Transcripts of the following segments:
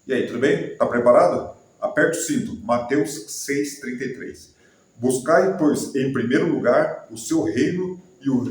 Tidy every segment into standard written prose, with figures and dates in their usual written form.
E aí, tudo bem? Está preparado? Aperte o cinto. Mateus 6,33. Buscai, pois, em primeiro lugar o seu reino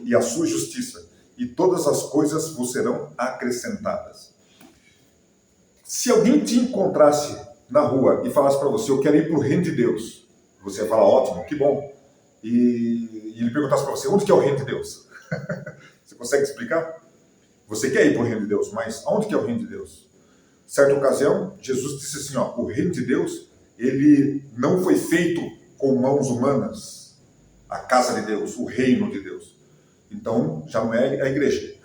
e a sua justiça, e todas as coisas vos serão acrescentadas. Se alguém te encontrasse na rua e falasse para você, eu quero ir para o reino de Deus, você ia falar, ótimo, que bom. E ele perguntasse para você, onde que é o reino de Deus? Você consegue explicar? Você quer ir para o reino de Deus, mas onde que é o reino de Deus? Certa ocasião, Jesus disse assim, o reino de Deus, ele não foi feito com mãos humanas, a casa de Deus, o reino de Deus. Então, já não é a igreja.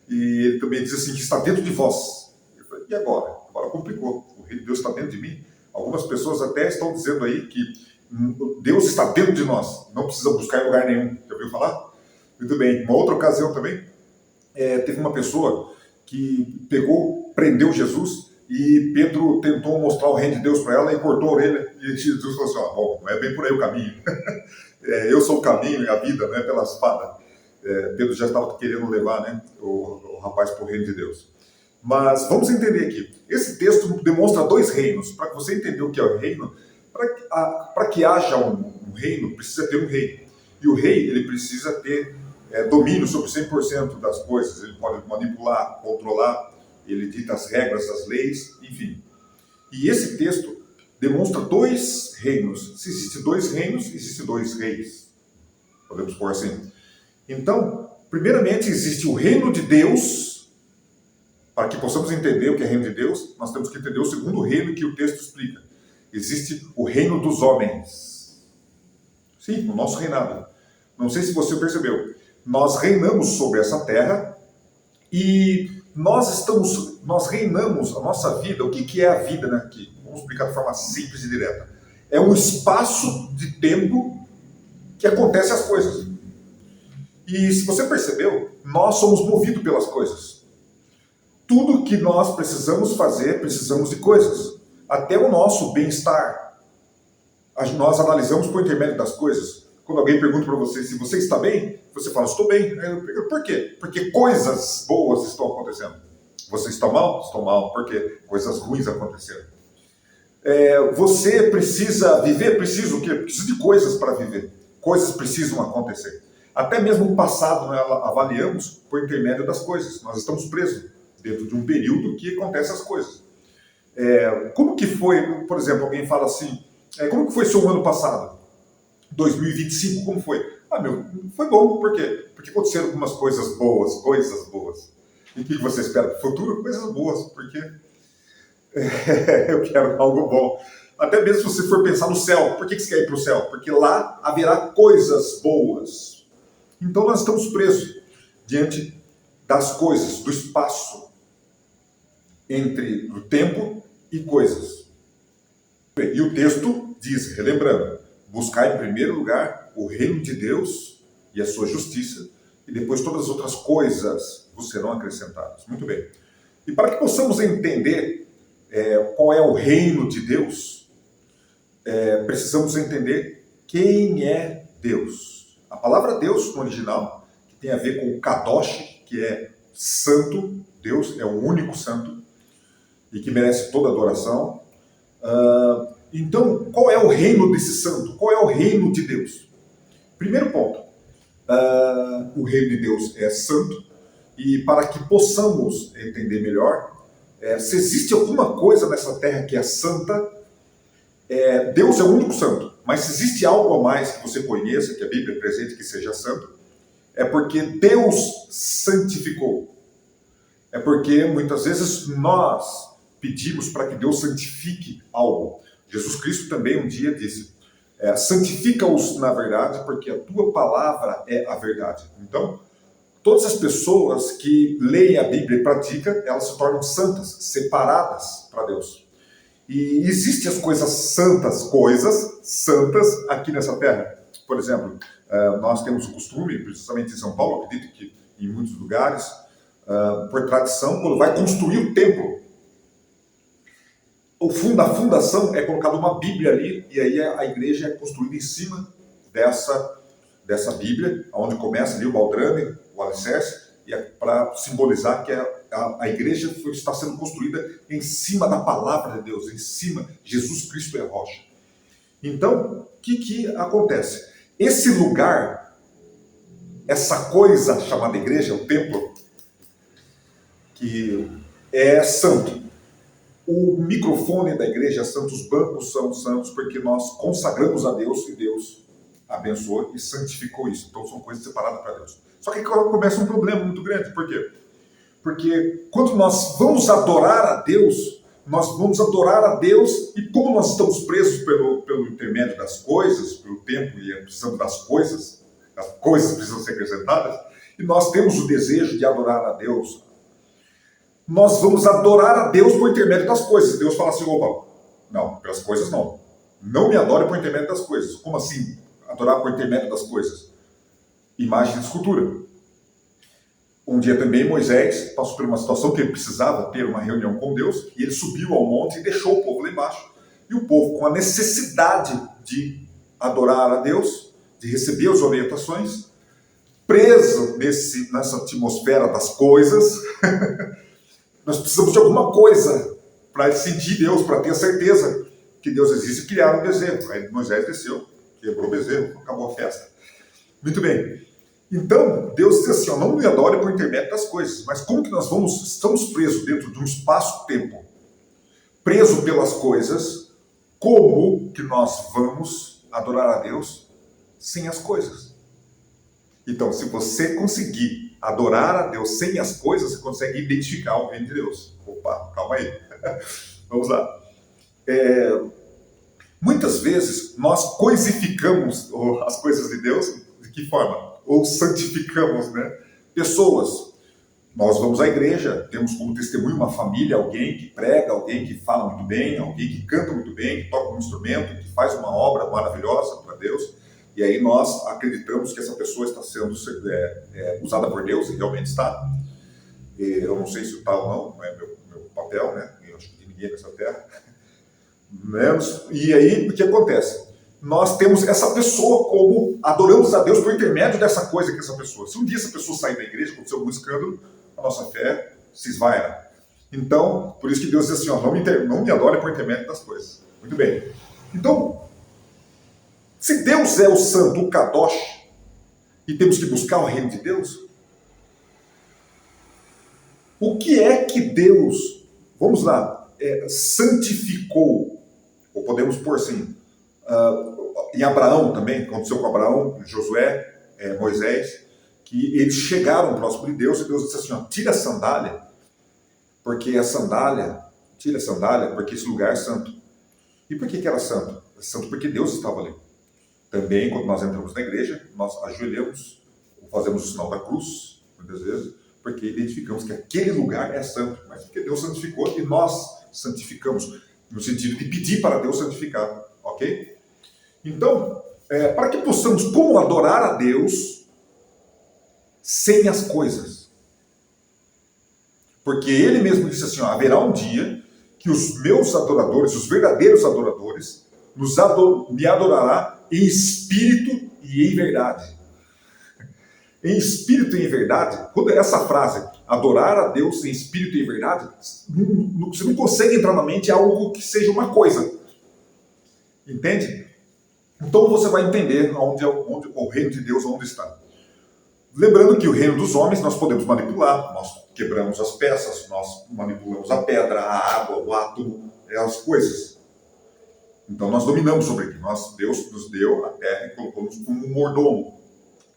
E ele também diz assim, que está dentro de vós. Eu falei, e agora? Agora complicou. O reino de Deus está dentro de mim. Algumas pessoas até estão dizendo aí que Deus está dentro de nós, não precisa buscar em lugar nenhum. Já ouviu falar? Muito bem. Uma outra ocasião também, teve uma pessoa que prendeu Jesus, e Pedro tentou mostrar o reino de Deus para ela e cortou a orelha, e Jesus falou assim, bom, não é bem por aí o caminho. Eu sou o caminho e a vida, não é pela espada. Pedro já estava querendo levar o rapaz para o reino de Deus. Mas vamos entender aqui. Esse texto demonstra dois reinos. Para que você entender o que é o reino, para que haja um reino, precisa ter um rei. E o rei, ele precisa ter domínio sobre 100% das coisas. Ele pode manipular, controlar, ele dita as regras, as leis, enfim. E esse texto demonstra dois reinos. Se existem dois reinos, existem dois reis. Podemos pôr assim. Então, primeiramente, existe o reino de Deus. Para que possamos entender o que é reino de Deus, nós temos que entender o segundo reino que o texto explica. Existe o reino dos homens. Sim, o nosso reinado. Não sei se você percebeu. Nós reinamos sobre essa terra e nós reinamos a nossa vida. O que é a vida, né? Aqui, vamos explicar de forma simples e direta. É um espaço de tempo que acontece as coisas. E se você percebeu, nós somos movidos pelas coisas. Tudo que nós precisamos fazer, precisamos de coisas. Até o nosso bem-estar. Nós analisamos por intermédio das coisas. Quando alguém pergunta para você se você está bem, você fala, estou bem. Por quê? Porque coisas boas estão acontecendo. Você está mal? Estou mal. Por quê? Coisas ruins aconteceram. Você precisa viver? Precisa o quê? Precisa de coisas para viver. Coisas precisam acontecer. Até mesmo o passado nós avaliamos por intermédio das coisas. Nós estamos presos dentro de um período que acontecem as coisas. Como que foi, por exemplo, alguém fala assim, como que foi seu ano passado? 2025, como foi? Foi bom, por quê? Porque aconteceram algumas coisas boas. E o que você espera para o futuro? Coisas boas, porque eu quero algo bom. Até mesmo se você for pensar no céu, por que você quer ir para o céu? Porque lá haverá coisas boas. Então nós estamos presos diante das coisas, do espaço entre o tempo e coisas. E o texto diz, relembrando, buscar em primeiro lugar o reino de Deus e a sua justiça, e depois todas as outras coisas vos serão acrescentadas. Muito bem. E para que possamos entender qual é o reino de Deus, precisamos entender quem é Deus. A palavra Deus, no original, que tem a ver com o Kadosh, que é santo, Deus é o único santo, e que merece toda adoração. Então, qual é o reino desse santo? Qual é o reino de Deus? Primeiro ponto, o reino de Deus é santo, e para que possamos entender melhor, se existe alguma coisa nessa terra que é santa, Deus é o único santo, mas se existe algo a mais que você conheça, que a Bíblia apresente que seja santo, é porque Deus santificou. É porque muitas vezes nós pedimos para que Deus santifique algo. Jesus Cristo também um dia disse, santifica-os na verdade, porque a tua palavra é a verdade. Então, todas as pessoas que leem a Bíblia e praticam, elas se tornam santas, separadas para Deus. E existem as coisas santas aqui nessa terra. Por exemplo, nós temos o costume, precisamente em São Paulo, acredito que em muitos lugares, por tradição, quando vai construir o templo, a fundação é colocada uma Bíblia ali, e aí a igreja é construída em cima dessa Bíblia, onde começa ali o baldrame, o alicerce, e para simbolizar que é a igreja está sendo construída em cima da palavra de Deus, em cima, Jesus Cristo é a rocha. Então, o que acontece? Esse lugar, essa coisa chamada igreja, o templo, que é santo. O microfone da igreja é santo, os bancos são santos, porque nós consagramos a Deus e Deus abençoou e santificou isso. Então são coisas separadas para Deus. Só que começa um problema muito grande. Por quê? Porque quando nós vamos adorar a Deus, nós vamos adorar a Deus e como nós estamos presos pelo intermédio das coisas, pelo tempo e precisamos das coisas, as coisas precisam ser acrescentadas, e nós temos o desejo de adorar a Deus, nós vamos adorar a Deus por intermédio das coisas. Deus fala assim, opa, não, pelas coisas não. Não me adore por intermédio das coisas. Como assim adorar por intermédio das coisas? Imagem de escultura. Um dia também Moisés passou por uma situação que ele precisava ter uma reunião com Deus, e ele subiu ao monte e deixou o povo lá embaixo. E o povo, com a necessidade de adorar a Deus, de receber as orientações, preso nessa atmosfera das coisas, nós precisamos de alguma coisa para sentir Deus, para ter a certeza que Deus existe, e criar um bezerro. Aí Moisés desceu, quebrou o bezerro, acabou a festa. Muito bem. Então, Deus diz assim, não me adore por intermédio das coisas, mas como que nós estamos presos dentro de um espaço-tempo, preso pelas coisas, como que nós vamos adorar a Deus sem as coisas? Então, se você conseguir adorar a Deus sem as coisas, você consegue identificar o reino de Deus. Opa, calma aí. Vamos lá. Muitas vezes nós coisificamos as coisas de Deus. De que forma? Ou santificamos, né? Pessoas. Nós vamos à igreja, temos como testemunho uma família, alguém que prega, alguém que fala muito bem, alguém que canta muito bem, que toca um instrumento, que faz uma obra maravilhosa para Deus. E aí nós acreditamos que essa pessoa está sendo usada por Deus, e realmente está. Eu não sei se está ou não é meu papel, né? Eu acho que ninguém nessa terra. E aí, o que acontece? Nós temos essa pessoa como adoramos a Deus por intermédio dessa coisa que essa pessoa. Se um dia essa pessoa sair da igreja, aconteceu algum escândalo, a nossa fé se esvairá. Então, por isso que Deus diz assim, não me adore por intermédio das coisas. Muito bem. Então, se Deus é o santo, o Kadosh, e temos que buscar o reino de Deus, o que é que Deus, vamos lá, santificou, ou podemos pôr assim, em Abraão também, aconteceu com Abraão, Josué, Moisés, que eles chegaram próximo de Deus e Deus disse assim, tira a sandália, porque tira a sandália, porque esse lugar é santo. E por que era santo? É santo porque Deus estava ali. Também, quando nós entramos na igreja, nós ajoelhamos, fazemos o sinal da cruz, muitas vezes, porque identificamos que aquele lugar é santo, mas porque Deus santificou e nós santificamos, no sentido de pedir para Deus santificar, ok? Então, para que possamos como adorar a Deus sem as coisas. Porque Ele mesmo disse assim, haverá um dia que os meus adoradores, os verdadeiros adoradores, me adorará em espírito e em verdade. Em espírito e em verdade, quando essa frase, adorar a Deus em espírito e em verdade, você não consegue entrar na mente algo que seja uma coisa. Entende? Então você vai entender onde o reino de Deus onde está. Lembrando que o reino dos homens nós podemos manipular, nós quebramos as peças, nós manipulamos a pedra, a água, o átomo, as coisas. Então nós dominamos sobre aquilo. Deus nos deu a terra e colocou-nos como um mordomo.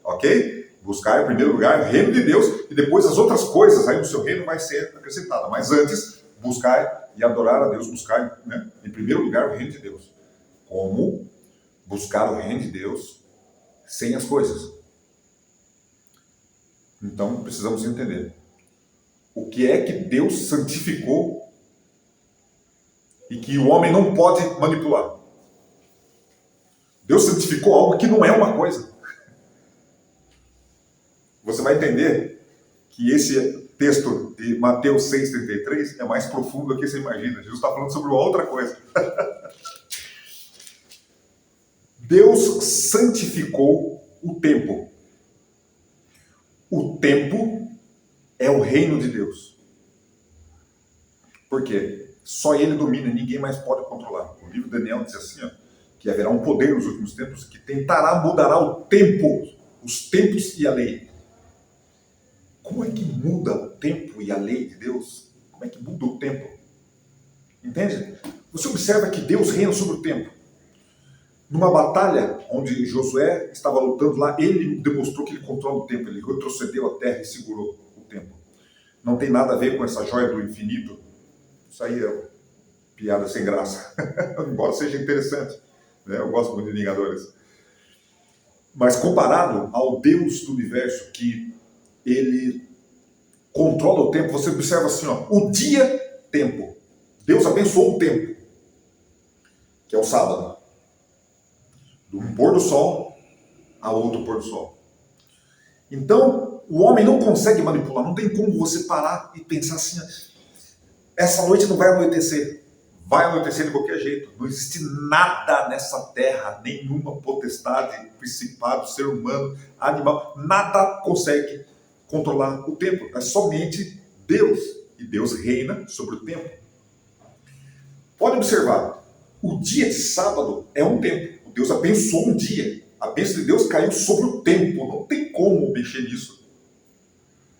Ok? Buscar em primeiro lugar o reino de Deus e depois as outras coisas aí no seu reino vai ser acrescentada. Mas antes, buscar e adorar a Deus, buscar em primeiro lugar o reino de Deus. Como buscar o reino de Deus sem as coisas? Então precisamos entender o que é que Deus santificou e que o homem não pode manipular. Deus santificou algo que não é uma coisa. Você vai entender que esse texto de Mateus 6,33 é mais profundo do que você imagina. Jesus está falando sobre uma outra coisa. Deus santificou o tempo. O tempo é o reino de Deus. Porque só ele domina, ninguém mais pode controlar. O livro de Daniel diz assim, ó, que haverá um poder nos últimos tempos que mudará o tempo, os tempos e a lei. Como é que muda o tempo e a lei de Deus? Como é que muda o tempo? Entende? Você observa que Deus reina sobre o tempo. Numa batalha onde Josué estava lutando lá, ele demonstrou que ele controla o tempo, ele retrocedeu a terra e segurou o tempo. Não tem nada a ver com essa joia do infinito. Isso aí é piada sem graça, embora seja interessante, né? Eu gosto muito de Vingadores. Mas comparado ao Deus do universo, que ele controla o tempo, você observa assim, ó, o dia-tempo. Deus abençoou o tempo, que é o sábado. De um pôr do sol a outro pôr do sol. Então, o homem não consegue manipular, não tem como você parar e pensar assim, essa noite não vai anoitecer. Vai anoitecer de qualquer jeito. Não existe nada nessa terra, nenhuma potestade, principado, ser humano, animal, nada consegue controlar o tempo. É somente Deus. E Deus reina sobre o tempo. Pode observar, o dia de sábado é um tempo. Deus abençoou um dia. A bênção de Deus caiu sobre o tempo. Não tem como mexer nisso.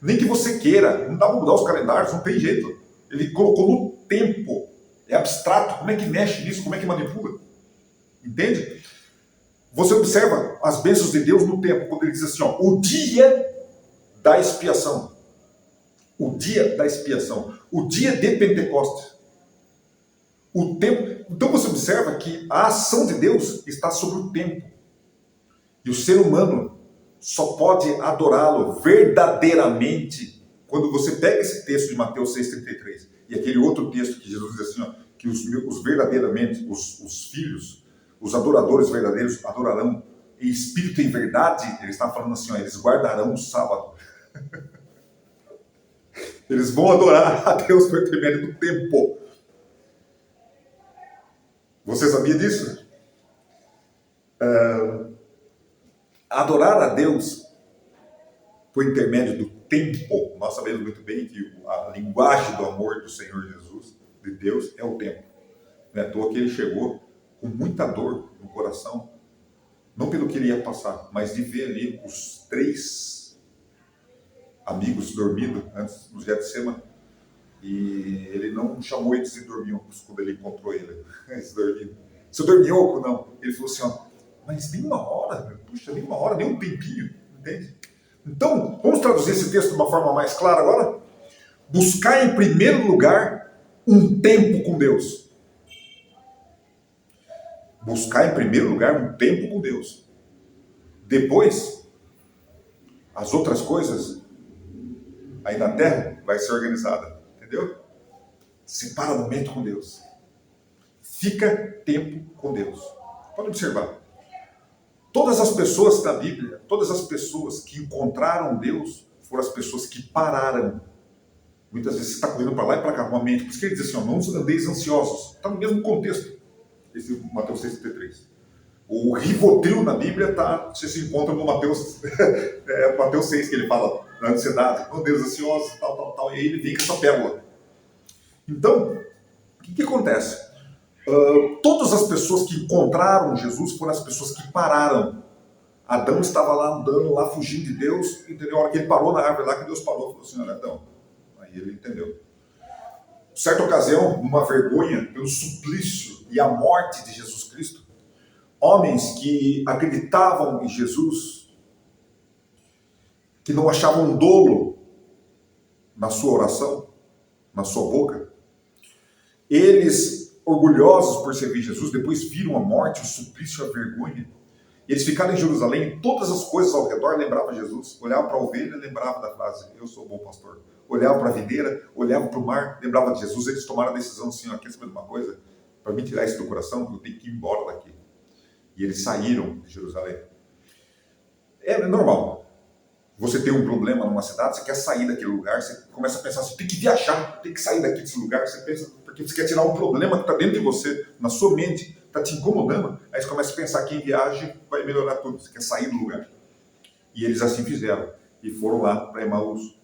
Nem que você queira. Não dá para mudar os calendários, não tem jeito. Ele colocou no tempo. É abstrato. Como é que mexe nisso? Como é que manipula? Entende? Você observa as bênçãos de Deus no tempo, quando ele diz assim, ó, o dia da expiação. O dia da expiação. O dia de Pentecostes. O tempo. Então você observa que a ação de Deus está sobre o tempo. E o ser humano só pode adorá-lo verdadeiramente quando você pega esse texto de Mateus 6,33 e aquele outro texto que Jesus diz assim, ó, que os verdadeiramente, os filhos, os adoradores verdadeiros adorarão em espírito e em verdade. Ele está falando assim, ó, eles guardarão o sábado. Eles vão adorar a Deus por intermédio do tempo. Você sabia disso? Adorar a Deus por intermédio do tempo. Nós sabemos muito bem que a linguagem do amor do Senhor Jesus, de Deus, é o tempo. Não é à toa que ele chegou com muita dor no coração, não pelo que ele ia passar, mas de ver ali os 3 amigos dormindo antes do Getsemane, e ele não chamou eles de dorminhocos quando ele encontrou ele. Eles dormindo. Seu dorminhoco, não. Ele falou assim, ó, mas nem uma hora, puxa, nem uma hora, nem um tempinho, entende? Então, vamos traduzir esse texto de uma forma mais clara agora? Buscar em primeiro lugar um tempo com Deus. Buscar em primeiro lugar um tempo com Deus. Depois, as outras coisas aí na terra vai ser organizada, entendeu? Separa momento com Deus. Fica tempo com Deus. Pode observar. Todas as pessoas da Bíblia, todas as pessoas que encontraram Deus, foram as pessoas que pararam. Muitas vezes você está correndo para lá e para cá com a mente. Por isso que ele diz assim, ó, não andeis ansiosos. Está no mesmo contexto. Esse Mateus 6,33. O Rivotril na Bíblia você se encontra no Mateus, Mateus 6, que ele fala da ansiedade, não andeis ansiosos, tal. E aí ele vem com essa pérola. Então, o que acontece? Todas as pessoas que encontraram Jesus foram as pessoas que pararam. Adão estava lá andando, lá fugindo de Deus, entendeu? A hora que ele parou na árvore lá, que Deus parou, falou assim, olha, Adão. Aí ele entendeu. Certa ocasião, uma vergonha pelo suplício e a morte de Jesus Cristo, homens que acreditavam em Jesus, que não achavam dolo na sua oração, na sua boca, eles, orgulhosos por servir Jesus, depois viram a morte, o suplício e a vergonha. Eles ficaram em Jerusalém, todas as coisas ao redor lembravam Jesus. Olhava para a ovelha, lembrava da frase, eu sou o bom pastor. Olhava para a videira, olhava para o mar, lembrava de Jesus. Eles tomaram a decisão assim, ó, quer saber de uma coisa? Para me tirar isso do coração, eu tenho que ir embora daqui. E eles saíram de Jerusalém. É normal. Você tem um problema numa cidade, você quer sair daquele lugar, você começa a pensar, você tem que viajar, tem que sair daqui desse lugar, você pensa, porque você quer tirar um problema que está dentro de você, na sua mente, está te incomodando, aí você começa a pensar que em viagem vai melhorar tudo, você quer sair do lugar. E eles assim fizeram, e foram lá para Emaús.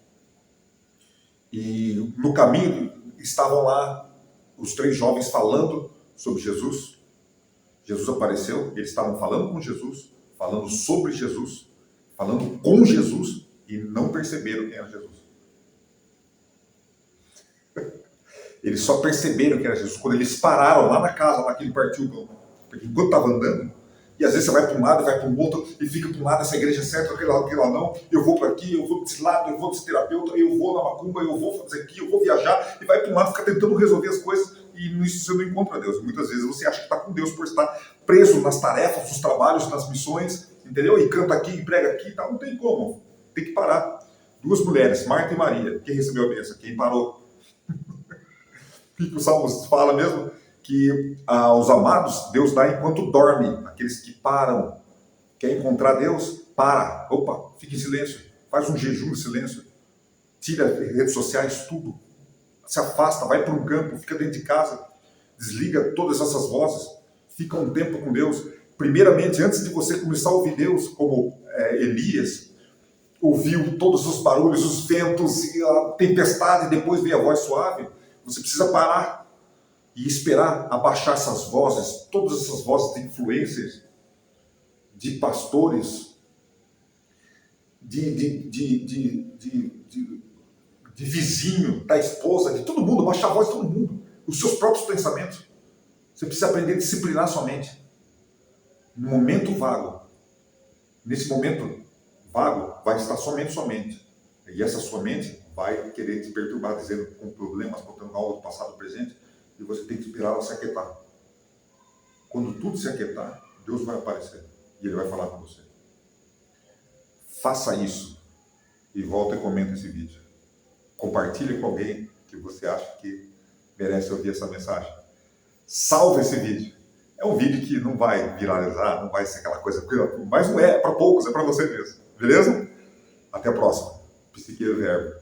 E no caminho, estavam lá os 3 jovens falando sobre Jesus. Jesus apareceu, eles estavam falando com Jesus, falando sobre Jesus, falando com Jesus, e não perceberam quem era Jesus. Eles só perceberam que era Jesus quando eles pararam lá na casa, lá que ele partiu o pão. Porque enquanto estava andando, e às vezes você vai para um lado, vai para o outro, e fica para um lado, essa igreja é certa, aquele lado não, eu vou para aqui, eu vou para esse lado, eu vou desse terapeuta, eu vou na macumba, eu vou fazer aqui, eu vou viajar, e vai para um lado, fica tentando resolver as coisas, e nisso você não encontra Deus. Muitas vezes você acha que está com Deus por estar preso nas tarefas, nos trabalhos, nas missões, entendeu? E canta aqui, e prega aqui e tal, não tem como, tem que parar. 2 mulheres, Marta e Maria, quem recebeu a bênção? Quem parou? O que o Salmo fala mesmo? Que aos amados Deus dá enquanto dorme. Aqueles que param, quer encontrar Deus, para. Opa, fica em silêncio. Faz um jejum em silêncio. Tira redes sociais, tudo. Se afasta, vai para um campo, fica dentro de casa. Desliga todas essas vozes. Fica um tempo com Deus. Primeiramente, antes de você começar a ouvir Deus, como Elias, ouviu todos os barulhos, os ventos, a tempestade, e depois veio a voz suave. Você precisa parar e esperar abaixar essas vozes, todas essas vozes de influencers, de pastores, de vizinho, da esposa, de todo mundo, abaixar a voz de todo mundo, os seus próprios pensamentos. Você precisa aprender a disciplinar sua mente. No momento vago, nesse momento vago, vai estar somente sua mente. E essa sua mente vai querer te perturbar, dizendo com problemas, contando algo do passado, do presente, e você tem que esperar ela se aquietar. Quando tudo se aquietar, Deus vai aparecer e Ele vai falar com você. Faça isso e volta e comenta esse vídeo. Compartilhe com alguém que você acha que merece ouvir essa mensagem. Salve esse vídeo. É um vídeo que não vai viralizar, não vai ser aquela coisa, mas não é para poucos, é para você mesmo. Beleza? Até a próxima. Psique Verbo.